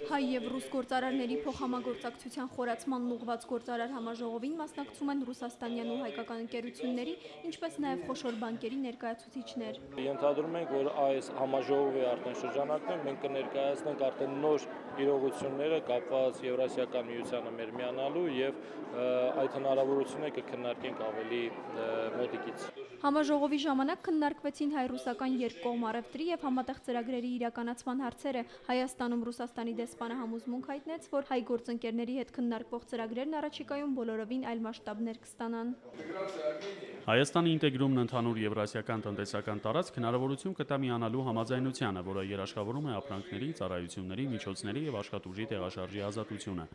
Հայ և ռուս գործարարների փոխհամագործակցության խորացման ուղղված գործարար համաժողովին մասնակցում են ռուսաստանյան ու հայկական ընկերությունների, ինչպես նաև խոշոր բանկերի ներկայացուցիչներ։ Ենթադրում ենք, որ այս համաժողովի արդեն շրջանակում մենք կներկայացնենք արդեն նոր իրողությունները կապված Եվրասիական միությանը մեր միանալու և այդ հնարավորությունը կքննարկենք ավելի մոտիկից։ Համաժողովի ժամանակ քննարկվեցին հայ-ռուսական երկկողմ առևտրի և համատեղ ծրագրերի իրականացման հարցերը։ Հայաստանում Ռուսաստանի դեսպանը համոզմունք հայտնեց, որ հայ գործընկերների հետ քննարկվող ծրագրերն առաջիկայում բոլորովին այլ մասշտաբներ կստանան։ Հայաստանի ինտեգրումն ընդհանուր եվրասիական տնտեսական տարածք հնարավորություն կտա միանալու համաձայնությանը, որը երաշխավորում է ապրանքների, ծառայությունների, միջոցների և աշխատուժի տեղաշարժի ազատությունը։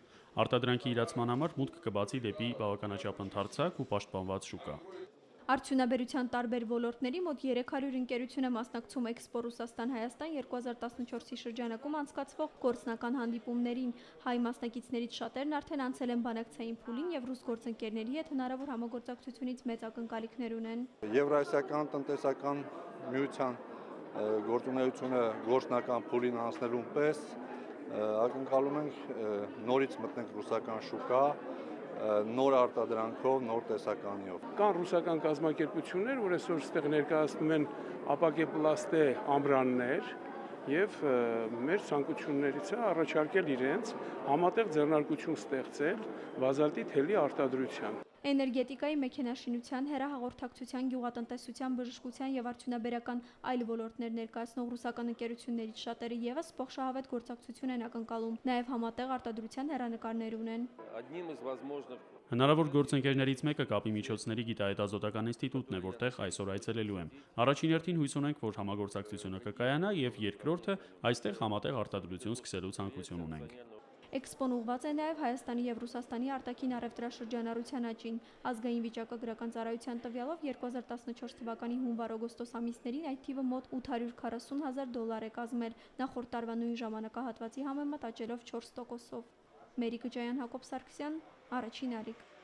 Արտադրանքի իրացման համար մուտք կբացի դեպի բավականաչափ ընդարձակ ու պաշտպանված շուկա։ Արդյունաբերության տարբեր ոլորտների մոտ 300 ընկերություն է մասնակցում Էքսպո Ռուսաստան-Հայաստան 2014-ի շրջանակում անցկացվող գործնական հանդիպումներին։ Հայ մասնակիցներից շատերն արդեն անցել են բանակցային փուլին և ռուս գործընկերների հետ հնարավոր համագործակցությունից մեծ ակնկալիքներ ունեն։ Եվրասիական տնտեսական միության գործունեությունը գործնական փուլին անցնելուն պես ակնկալում ենք նորից մտնենք ռուսական շուկա, նոր արտադրանքով, նոր տեսականիով։ Կան ռուսական կազմակերպություններ, որ այսօր ստեղ ներկայացնում են ապակե պլաստե ամրաններ և մեր ցանկություններից է առաջարկել իրենց համատեղ ձեռնարկություն ստեղծել բազալտի թելի արտադրության։ Էներգետիկայի, մեքենաշինության, հեռահաղորդակցության, գյուղատնտեսության, բժշկության և արդյունաբերական այլ ոլորտներ ներկայացնող ռուսական ընկերություններից շատերը ևս փոխշահավետ գործակցություն են ակնկալում, նաև համատեղ արտադրության հեռանկարներ ունեն։ Հնարավոր գործընկերներից մեկը կապի միջոցների գիտահետազոտական ինստիտուտն է, որտեղ այսօր այցելելու եմ։ Առաջին հերթին հույս ունենք, որ համագործակցությունը կկայանա, և երկրորդը այստեղ համատեղ արտադրություն սկսելու ցանկություն ունենք։ Էքսպոն ուղղված է նաև Հայաստանի և Ռուսաստանի արտաքին առևտրաշրջանառության աճին։ Ազգային վիճակագրական ծառայության տվյալով 2014 թվականի հունվար-օգոստոս ամիսներին այդ թիվը մոտ $840,000 է կազմել, նախորդ տարվա նույն ժամանակահատվածի համեմատ աճելով 4%-ով։ Մերի Կջայան, Հակոբ Սարգսյան, Առաջին ալիք։